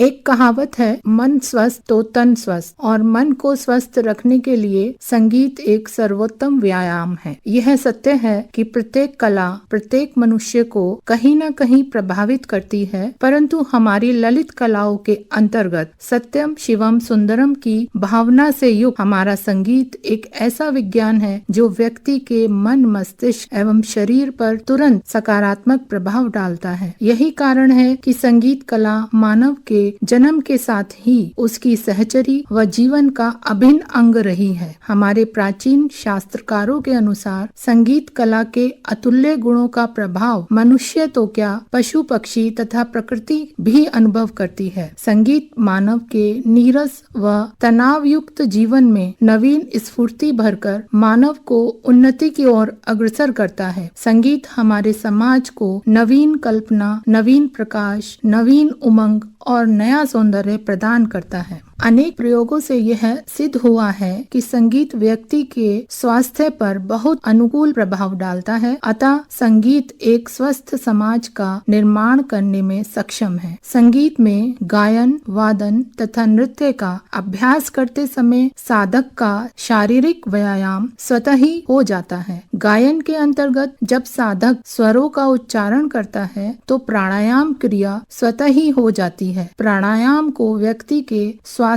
एक कहावत है, मन स्वस्थ तो तन स्वस्थ, और मन को स्वस्थ रखने के लिए संगीत एक सर्वोत्तम व्यायाम है। यह सत्य है कि प्रत्येक कला प्रत्येक मनुष्य को कहीं न कहीं प्रभावित करती है, परंतु हमारी ललित कलाओं के अंतर्गत सत्यम शिवम सुंदरम की भावना से युक्त हमारा संगीत एक ऐसा विज्ञान है जो व्यक्ति के मन, मस्तिष्क एवं शरीर पर तुरंत सकारात्मक प्रभाव डालता है। यही कारण है कि संगीत कला मानव के जन्म के साथ ही उसकी सहचरी व जीवन का अभिन्न अंग रही है। हमारे प्राचीन शास्त्रकारों के अनुसार संगीत कला के अतुल्य गुणों का प्रभाव मनुष्य तो क्या, पशु पक्षी तथा प्रकृति भी अनुभव करती है। संगीत मानव के नीरस व तनाव युक्त जीवन में नवीन स्फूर्ति भरकर मानव को उन्नति की ओर अग्रसर करता है। संगीत हमारे समाज को नवीन कल्पना, नवीन प्रकाश, नवीन उमंग और नया सौंदर्य प्रदान करता है। अनेक प्रयोगों से यह सिद्ध हुआ है कि संगीत व्यक्ति के स्वास्थ्य पर बहुत अनुकूल प्रभाव डालता है। अतः संगीत एक स्वस्थ समाज का निर्माण करने में सक्षम है। संगीत में गायन, वादन तथा नृत्य का अभ्यास करते समय साधक का शारीरिक व्यायाम स्वतः ही हो जाता है। गायन के अंतर्गत जब साधक स्वरों का उच्चारण करता है तो प्राणायाम क्रिया स्वतः ही हो जाती है। प्राणायाम को व्यक्ति के स्वास्थ्य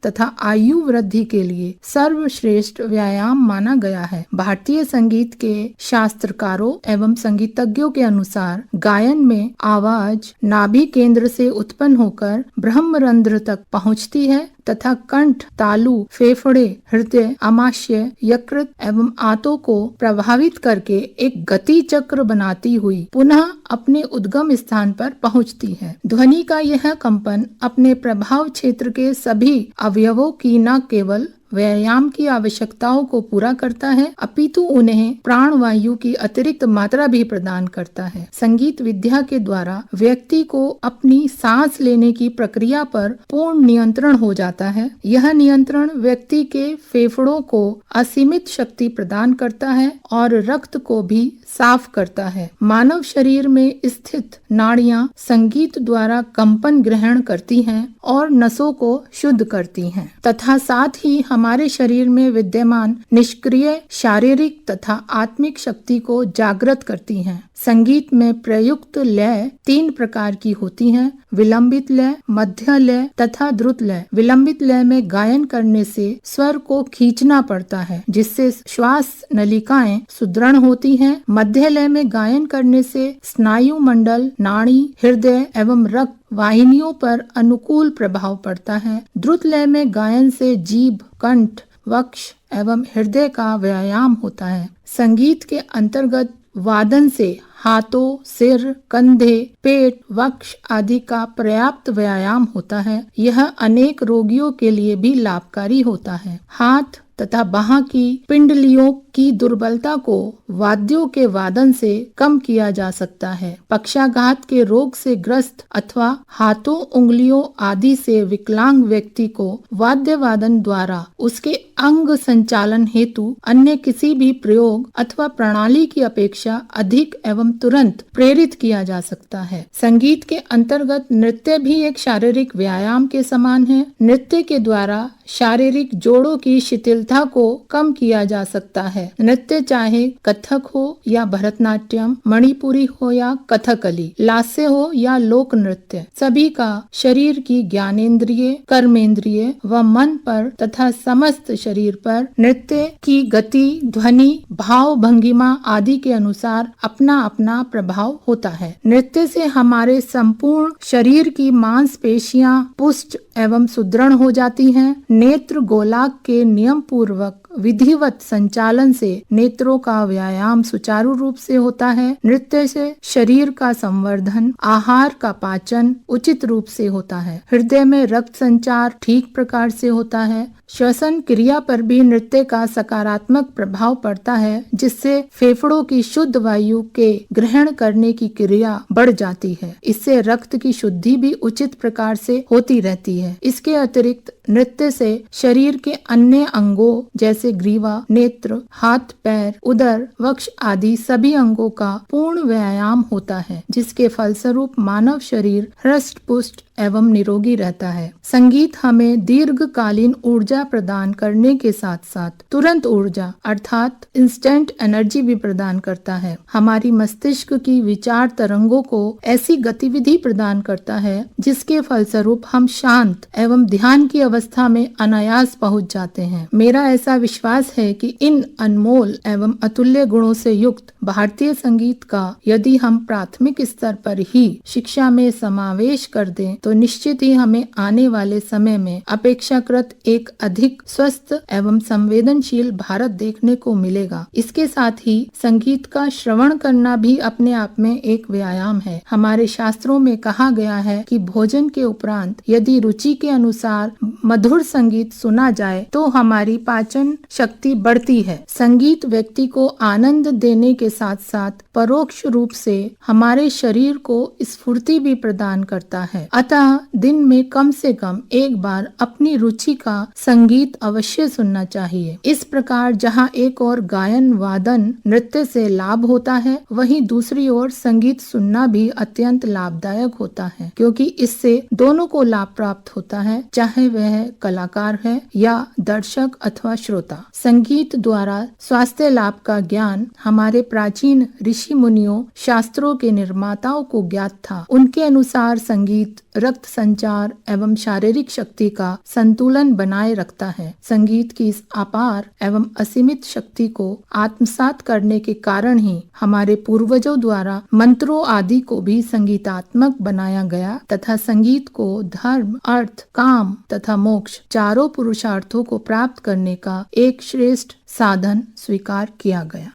तथा आयु वृद्धि के लिए सर्वश्रेष्ठ व्यायाम माना गया है। भारतीय संगीत के शास्त्रकारों एवं संगीतज्ञों के अनुसार गायन में आवाज नाभि केंद्र से उत्पन्न होकर ब्रह्मरंध्र तक पहुंचती है तथा कंठ, तालु, फेफड़े, हृदय, आमाशय, यकृत एवं आंतों को प्रभावित करके एक गति चक्र बनाती हुई पुनः अपने उद्गम स्थान पर पहुंचती है। ध्वनि का यह कंपन अपने प्रभाव क्षेत्र के सभी अवयवों की न केवल व्यायाम की आवश्यकताओं को पूरा करता है, अपितु उन्हें प्राण वायु की अतिरिक्त मात्रा भी प्रदान करता है। संगीत विद्या के द्वारा व्यक्ति को अपनी सांस लेने की प्रक्रिया पर पूर्ण नियंत्रण हो जाता है। यह नियंत्रण व्यक्ति के फेफड़ों को असीमित शक्ति प्रदान करता है और रक्त को भी साफ करता है। मानव शरीर में स्थित नाड़ियां संगीत द्वारा कंपन ग्रहण करती हैं और नसों को शुद्ध करती हैं तथा साथ ही हमारे शरीर में विद्यमान निष्क्रिय शारीरिक तथा आत्मिक शक्ति को जागृत करती हैं। संगीत में प्रयुक्त लय 3 प्रकार की होती हैं: विलंबित लय, मध्य लय तथा द्रुत लय। विलंबित लय में गायन करने से स्वर को खींचना पड़ता है, जिससे श्वास नलिकाएं सुदृढ़ होती हैं। मध्य लय में गायन करने से स्नायु मंडल, नाड़ी, हृदय एवं रक्त वाहिनियों पर अनुकूल प्रभाव पड़ता है। द्रुत लय में गायन से जीभ, कंठ, वक्ष एवं हृदय का व्यायाम होता है। संगीत के अंतर्गत वादन से हाथों, सिर, कंधे, पेट, वक्ष आदि का पर्याप्त व्यायाम होता है। यह अनेक रोगियों के लिए भी लाभकारी होता है। हाथ तथा बाह की पिंडलियों की दुर्बलता को वाद्यों के वादन से कम किया जा सकता है। पक्षाघात के रोग से ग्रस्त अथवा हाथों, उंगलियों आदि से विकलांग व्यक्ति को वाद्य वादन द्वारा उसके अंग संचालन हेतु अन्य किसी भी प्रयोग अथवा प्रणाली की अपेक्षा अधिक एवं तुरंत प्रेरित किया जा सकता है। संगीत के अंतर्गत नृत्य भी एक शारीरिक व्यायाम के समान है। नृत्य के द्वारा शारीरिक जोड़ों की शिथिलता को कम किया जा सकता है। नृत्य चाहे कथक हो या भरतनाट्यम, मणिपुरी हो या कथकली, लास्य हो या लोक नृत्य, सभी का शरीर की ज्ञानेंद्रिय, कर्मेंद्रिय व मन पर तथा समस्त शरीर पर नृत्य की गति, ध्वनि, भाव, भंगिमा आदि के अनुसार अपना अपना प्रभाव होता है। नृत्य से हमारे संपूर्ण शरीर की मांसपेशियां पुष्ट एवं सुदृढ़ हो जाती हैं। नेत्र गोलाक के नियम पूर्वक विधिवत संचालन से नेत्रों का व्यायाम सुचारू रूप से होता है। नृत्य से शरीर का संवर्धन, आहार का पाचन उचित रूप से होता है। हृदय में रक्त संचार ठीक प्रकार से होता है। श्वसन क्रिया पर भी नृत्य का सकारात्मक प्रभाव पड़ता है, जिससे फेफड़ों की शुद्ध वायु के ग्रहण करने की क्रिया बढ़ जाती है। इससे रक्त की शुद्धि भी उचित प्रकार से होती रहती है। इसके अतिरिक्त नृत्य से शरीर के अन्य अंगों जैसे ग्रीवा, नेत्र, हाथ, पैर, उदर, वक्ष आदि सभी अंगों का पूर्ण व्यायाम होता है, जिसके फलस्वरूप मानव शरीर हृष्ट पुष्ट एवं निरोगी रहता है। संगीत हमें दीर्घकालीन ऊर्जा प्रदान करने के साथ साथ तुरंत ऊर्जा अर्थात इंस्टेंट एनर्जी भी प्रदान करता है। हमारी मस्तिष्क की विचार तरंगों को ऐसी गतिविधि प्रदान करता है जिसके फलस्वरूप हम शांत एवं ध्यान की अवस्था में अनायास पहुंच जाते हैं। मेरा ऐसा विश्वास है कि इन अनमोल एवं अतुल्य गुणों से युक्त भारतीय संगीत का यदि हम प्राथमिक स्तर पर ही शिक्षा में समावेश कर दें तो निश्चित ही हमें आने वाले समय में अपेक्षाकृत एक अधिक स्वस्थ एवं संवेदनशील भारत देखने को मिलेगा। इसके साथ ही संगीत का श्रवण करना भी अपने आप में एक व्यायाम है। हमारे शास्त्रों में कहा गया है कि भोजन के उपरांत यदि रुचि के अनुसार मधुर संगीत सुना जाए तो हमारी पाचन शक्ति बढ़ती है। संगीत व्यक्ति को आनंद देने के साथ साथ परोक्ष रूप से हमारे शरीर को स्फूर्ति भी प्रदान करता है। अतः दिन में कम से कम एक बार अपनी रुचि का संगीत अवश्य सुनना चाहिए। इस प्रकार जहाँ एक और गायन वादन नृत्य से लाभ होता है, वहीं दूसरी ओर संगीत सुनना भी अत्यंत लाभदायक होता है, क्योंकि इससे दोनों को लाभ प्राप्त होता है, चाहे वह कलाकार है या दर्शक अथवा श्रोता। संगीत द्वारा स्वास्थ्य लाभ का ज्ञान हमारे प्राचीन ऋषि मुनियों शास्त्रों के निर्माताओं को ज्ञात था। उनके अनुसार संगीत रक्त संचार एवं शारीरिक शक्ति का संतुलन बनाए रखता है। संगीत की इस अपार एवं असीमित शक्ति को आत्मसात करने के कारण ही हमारे पूर्वजों द्वारा मंत्रों आदि को भी संगीतात्मक बनाया गया तथा संगीत को धर्म, अर्थ, काम तथा मोक्ष चारों पुरुषार्थों को प्राप्त करने का एक श्रेष्ठ साधन स्वीकार किया गया।